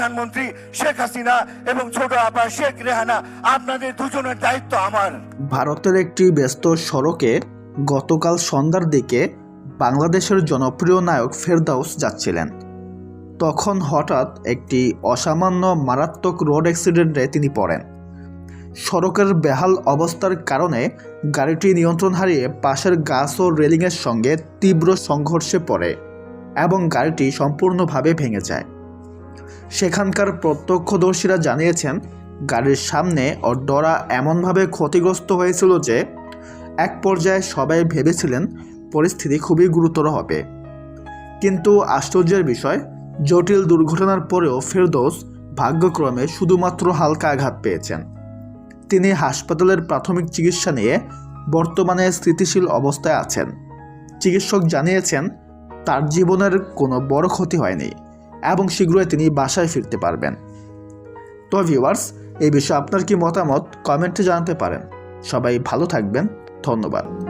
প্রধানমন্ত্রী শেখ হাসিনা এবং ছোট আপা শেখ রেহানা, আপনাদের দুজনের দায়িত্ব আমার। ভারতের একটি ব্যস্ত সড়কে গতকাল সন্ধ্যার দিকে বাংলাদেশের জনপ্রিয় নায়ক ফেরদাউস যাচ্ছিলেন। তখন হঠাৎ একটি অসামান্য মারাত্মক রোড অ্যাক্সিডেন্টে তিনি পড়েন। সড়কের বেহাল অবস্থার কারণে গাড়িটি নিয়ন্ত্রণ হারিয়ে পাশের গাছ ও রেলিংয়ের সঙ্গে তীব্র সংঘর্ষে পড়ে এবং গাড়িটি সম্পূর্ণভাবে ভেঙে যায়। সেখানকার প্রত্যক্ষদর্শীরা জানিয়েছেন, গাড়ির সামনে ও ডরা এমনভাবে ক্ষতিগ্রস্ত হয়েছিল যে এক পর্যায়ে সবাই ভেবেছিলেন পরিস্থিতি খুবই গুরুতর হবে। কিন্তু আশ্চর্যের বিষয়, জটিল দুর্ঘটনার পরেও ফেরদৌস ভাগ্যক্রমে শুধুমাত্র হালকা আঘাত পেয়েছেন। তিনি হাসপাতালের প্রাথমিক চিকিৎসা নিয়ে বর্তমানে স্থিতিশীল অবস্থায় আছেন। চিকিৎসক জানিয়েছেন তার জীবনের কোনো বড় ক্ষতি হয়নি এবং শীঘ্রই তিনি বাসায় ফিরতে পারবেন। তো ভিউয়ার্স, এই বিষয়ে আপনার কি মতামত কমেন্টে জানাতে পারেন। সবাই ভালো থাকবেন। ধন্যবাদ।